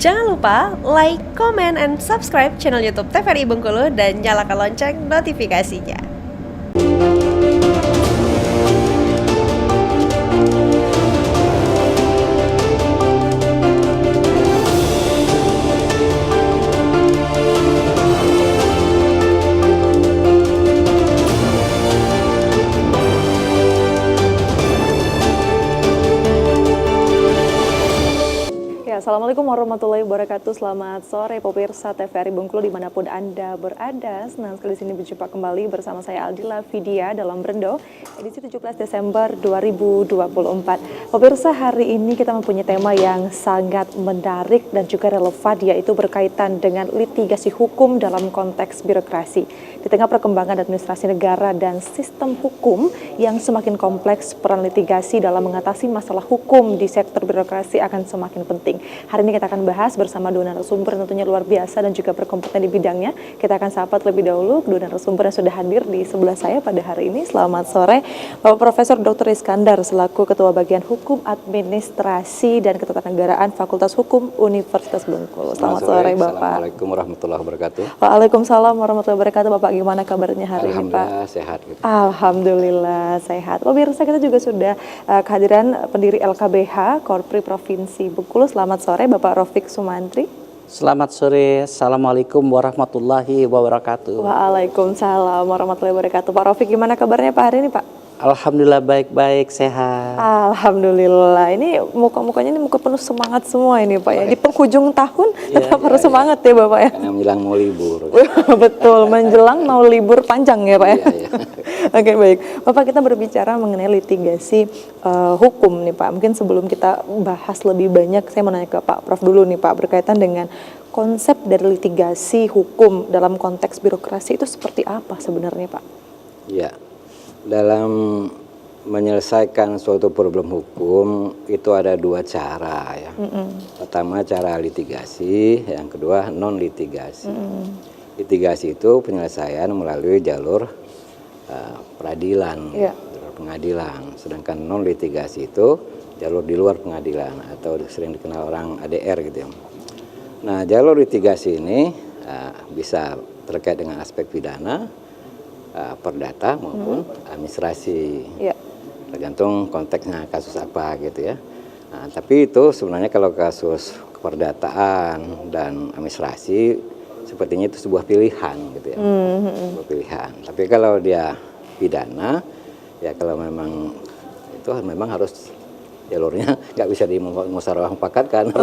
Jangan lupa like, comment, and subscribe channel YouTube TVRI Bengkulu dan nyalakan lonceng notifikasinya. Assalamualaikum warahmatullahi wabarakatuh. Selamat sore pemirsa TVRI Bengkulu dimanapun Anda berada. Senang sekali di sini berjumpa kembali bersama saya Aldila Vidya dalam Brendo edisi 17 Desember 2024. Pemirsa, hari ini kita mempunyai tema yang sangat menarik dan juga relevan, yaitu berkaitan dengan litigasi hukum dalam konteks birokrasi. Di tengah perkembangan administrasi negara dan sistem hukum yang semakin kompleks, peran litigasi dalam mengatasi masalah hukum di sektor birokrasi akan semakin penting. Hari ini kita akan bahas bersama dua narasumber tentunya luar biasa dan juga berkompeten di bidangnya. Kita akan sapa terlebih dahulu dua narasumber yang sudah hadir di sebelah saya pada hari ini. Selamat sore, Bapak Profesor Dr. Iskandar selaku Ketua Bagian Hukum Administrasi dan Ketatanegaraan Fakultas Hukum Universitas Bengkulu. Selamat sore, Bapak. Assalamualaikum warahmatullahi wabarakatuh. Waalaikumsalam warahmatullahi wabarakatuh. Bapak, gimana kabarnya hari ini, Pak? Alhamdulillah sehat. Gitu. Alhamdulillah sehat. Pemirsa, kita juga sudah kehadiran pendiri LKBH Korpri Provinsi Bengkulu. Selamat sore, Bapak Rofik Sumantri. Selamat sore, Assalamualaikum warahmatullahi wabarakatuh. Waalaikumsalam warahmatullahi wabarakatuh. Pak Rofik, gimana kabarnya Pak hari ini, Pak? Alhamdulillah baik-baik, sehat. Alhamdulillah, ini muka-mukanya ini muka penuh semangat semua ini Pak ya. Di penghujung tahun tetap harus semangat ya Bapak ya. Karena menjelang mau libur. Betul, menjelang mau libur panjang ya Pak ya. Iya. Oke, baik. Bapak, kita berbicara mengenai litigasi hukum nih Pak. Mungkin sebelum kita bahas lebih banyak, saya mau nanya ke Pak Prof dulu nih Pak, berkaitan dengan konsep dari litigasi hukum dalam konteks birokrasi itu seperti apa sebenarnya Pak? Ya, dalam menyelesaikan suatu problem hukum itu ada dua cara ya. Pertama cara litigasi, yang kedua non litigasi. Litigasi itu penyelesaian melalui jalur peradilan, jalur pengadilan. Sedangkan non litigasi itu jalur di luar pengadilan atau sering dikenal orang ADR gitu ya. Nah, jalur litigasi ini bisa terkait dengan aspek pidana, perdata maupun administrasi, tergantung konteksnya kasus apa gitu ya. Nah, tapi itu sebenarnya kalau kasus keperdataan dan administrasi sepertinya itu sebuah pilihan gitu ya, sebuah pilihan. Tapi kalau dia pidana, ya kalau memang itu memang harus jalurnya nggak bisa dimusyawarah mufakatkan,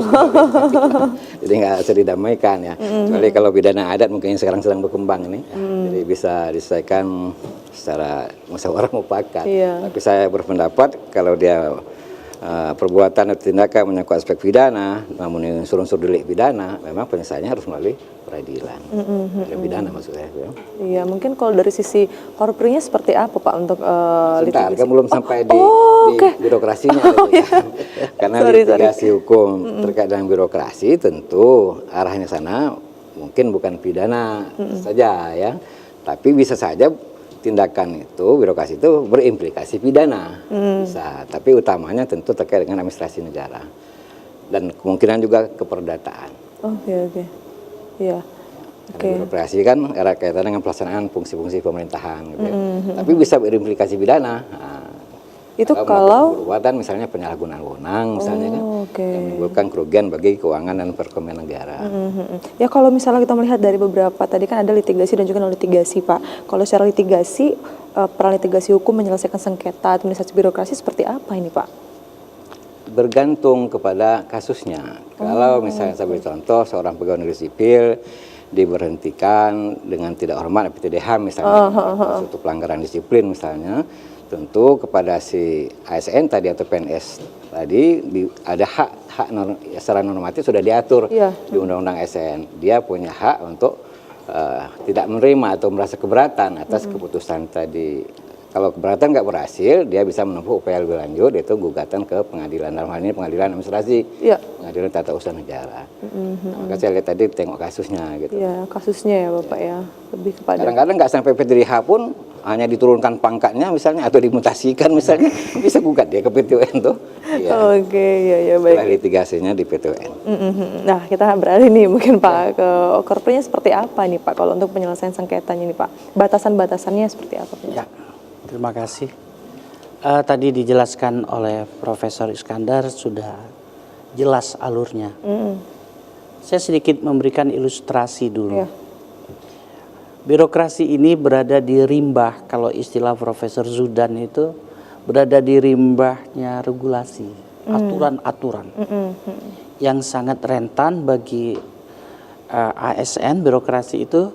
jadi nggak bisa didamaikan ya. Kecuali kalau pidana adat mungkin sekarang sedang berkembang ini, jadi bisa diselesaikan secara musyawarah mufakat. Tapi saya berpendapat kalau dia perbuatan atau tindakan menyangkut aspek pidana, namun unsur-unsur delik pidana, memang penyelesaiannya harus melalui peradilan. Pidana maksud saya. Iya, mungkin kalau dari sisi korprinya seperti apa Pak untuk litigasi? Kan belum sampai di birokrasinya. Karena litigasi hukum terkait dengan birokrasi tentu arahnya sana mungkin bukan pidana saja ya, tapi bisa saja tindakan itu, birokrasi itu berimplikasi pidana, bisa. Tapi utamanya tentu terkait dengan administrasi negara dan kemungkinan juga keperdataan. Oke. Iya. Birokrasi kan erat kaitan dengan pelaksanaan fungsi-fungsi pemerintahan, gitu ya. Tapi bisa berimplikasi pidana. Itu kalau perbuatan misalnya penyalahgunaan wewenang misalnya kan, yang menimbulkan kerugian bagi keuangan dan perekonomian negara. Ya kalau misalnya kita melihat dari beberapa tadi kan ada litigasi dan juga non litigasi Pak. Kalau secara litigasi, peran litigasi hukum menyelesaikan sengketa administrasi birokrasi seperti apa ini Pak? Bergantung kepada kasusnya. Kalau misalnya saya beri contoh seorang pegawai negeri sipil diberhentikan dengan tidak hormat PTDH misalnya, suatu pelanggaran disiplin misalnya, tentu kepada si ASN tadi atau PNS tadi ada hak secara normatif sudah diatur di Undang-Undang ASN. Dia punya hak untuk tidak menerima atau merasa keberatan atas keputusan tadi. Kalau keberatan nggak berhasil, dia bisa menempuh upaya lebih lanjut, yaitu gugatan ke pengadilan. Dalam hal ini pengadilan administrasi, pengadilan tata usaha negara. Maka saya lihat tadi tengok kasusnya gitu. Iya, kasusnya ya Bapak ya, lebih kepada. Kadang-kadang nggak sampai PTDH pun hanya diturunkan pangkatnya misalnya atau dimutasikan misalnya, bisa gugat dia ke PT UN tuh. Ya, Oke, ya setelah baik. litigasinya di PT UN. Nah, kita beralih nih mungkin Pak ke Korprinya seperti apa nih Pak kalau untuk penyelesaian sengketanya nih Pak? Batasan-batasannya seperti apa? Ya, terima kasih. Tadi dijelaskan oleh Profesor Iskandar sudah jelas alurnya. Saya sedikit memberikan ilustrasi dulu. Iya. Birokrasi ini berada di rimbah, kalau istilah Profesor Zudan itu berada di rimbahnya regulasi, aturan-aturan yang sangat rentan bagi ASN, birokrasi itu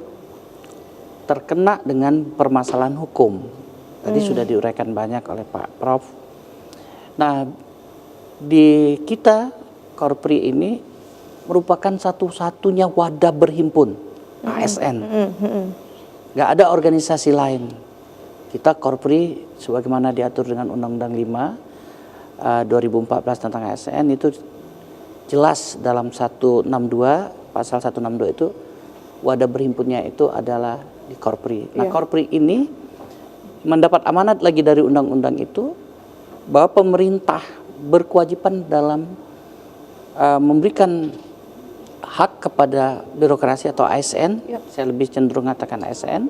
terkena dengan permasalahan hukum. Tadi sudah diuraikan banyak oleh Pak Prof. Nah, di kita Korpri ini merupakan satu-satunya wadah berhimpun ASN. Nggak ada organisasi lain. Kita Korpri sebagaimana diatur dengan Undang-Undang 5 2014 tentang ASN itu jelas dalam 162, pasal 162 itu wadah berhimpunnya itu adalah di Korpri. Nah, Korpri ini mendapat amanat lagi dari undang-undang itu bahwa pemerintah berkewajiban dalam memberikan hak kepada birokrasi atau ASN, saya lebih cenderung mengatakan ASN,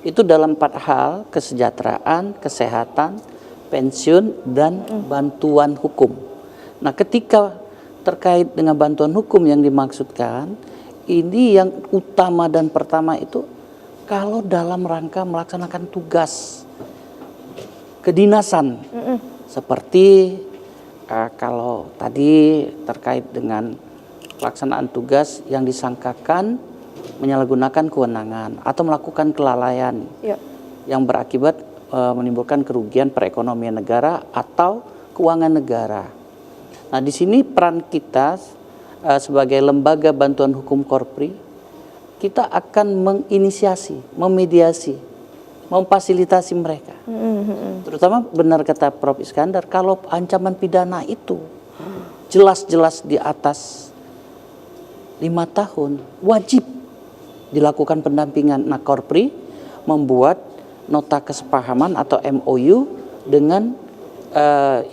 itu dalam 4 hal: kesejahteraan, kesehatan, pensiun, dan bantuan hukum. Nah, ketika terkait dengan bantuan hukum yang dimaksudkan, ini yang utama dan pertama itu kalau dalam rangka melaksanakan tugas kedinasan, seperti kalau tadi terkait dengan pelaksanaan tugas yang disangkakan menyalahgunakan kewenangan atau melakukan kelalaian yang berakibat menimbulkan kerugian perekonomian negara atau keuangan negara. Nah, di sini peran kita sebagai lembaga bantuan hukum Korpri, kita akan menginisiasi, memediasi, memfasilitasi mereka. Terutama benar kata Prof. Iskandar, kalau ancaman pidana itu jelas-jelas di atas 5 tahun, wajib dilakukan pendampingan. Nah, Korpri membuat nota kesepahaman atau MOU dengan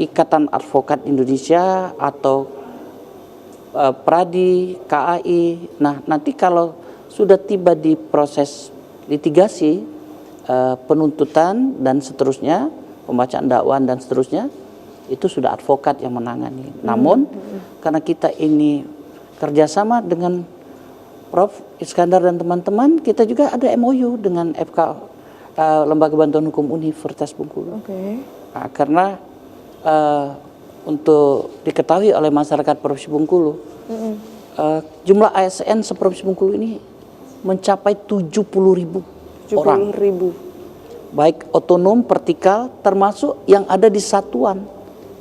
Ikatan Advokat Indonesia atau Pradi, KAI. Nah, nanti kalau sudah tiba di proses litigasi, penuntutan dan seterusnya, pembacaan dakwaan dan seterusnya, itu sudah advokat yang menangani. Namun karena kita ini kerjasama dengan Prof. Iskandar dan teman-teman, kita juga ada MOU dengan FK, Lembaga Bantuan Hukum Universitas Bengkulu. Nah, karena untuk diketahui oleh masyarakat Provinsi Bengkulu, jumlah ASN se-Provinsi Bengkulu ini mencapai 70.000 orang. Baik otonom, vertikal, termasuk yang ada di satuan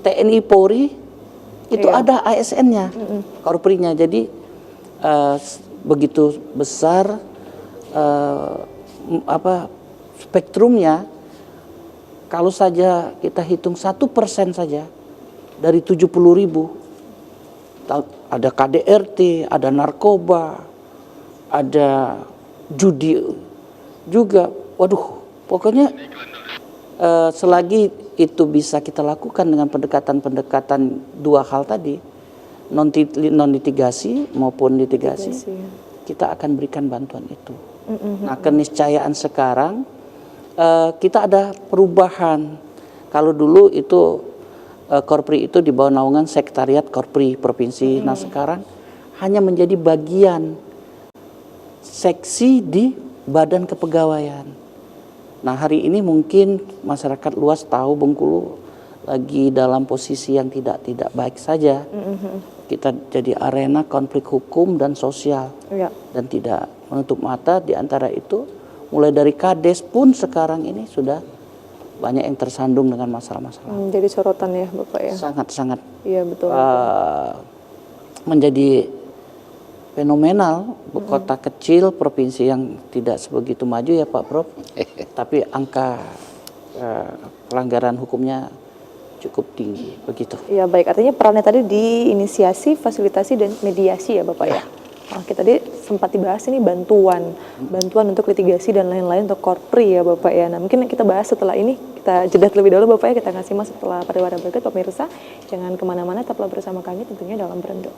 TNI Polri itu ada ASN-nya, Korprinya. Jadi begitu besar spektrumnya. Kalau saja kita hitung 1% saja dari 70.000, ada KDRT, ada narkoba, ada judi juga. Waduh, pokoknya selagi itu bisa kita lakukan dengan pendekatan-pendekatan 2 hal tadi, non litigasi maupun litigasi, kita akan berikan bantuan itu. Nah, keniscayaan sekarang kita ada perubahan. Kalau dulu itu Korpri itu di bawah naungan Sekretariat Korpri Provinsi. Nah, sekarang hanya menjadi bagian seksi di Badan Kepegawaian. Nah, hari ini mungkin masyarakat luas tahu Bengkulu lagi dalam posisi yang tidak baik saja. Kita jadi arena konflik hukum dan sosial, dan tidak menutup mata di antara itu. Mulai dari Kades pun sekarang ini sudah banyak yang tersandung dengan masalah-masalah. Jadi sorotan ya Bapak ya. Sangat-sangat. Iya betul. Menjadi fenomenal, kota kecil, provinsi yang tidak sebegitu maju ya Pak Prof. Tapi angka pelanggaran hukumnya cukup tinggi, begitu. Iya baik, artinya perannya tadi di inisiasi, fasilitasi, dan mediasi ya Bapak ya. Kita tadi sempat dibahas ini bantuan untuk litigasi dan lain-lain untuk Korpri ya Bapak ya. Nah, mungkin kita bahas setelah ini, kita Kita jeda terlebih dahulu Bapak ya, kita ngasih mas setelah pariwara berikut. Pemirsa, jangan kemana-mana, tetaplah bersama kami tentunya dalam Berendo.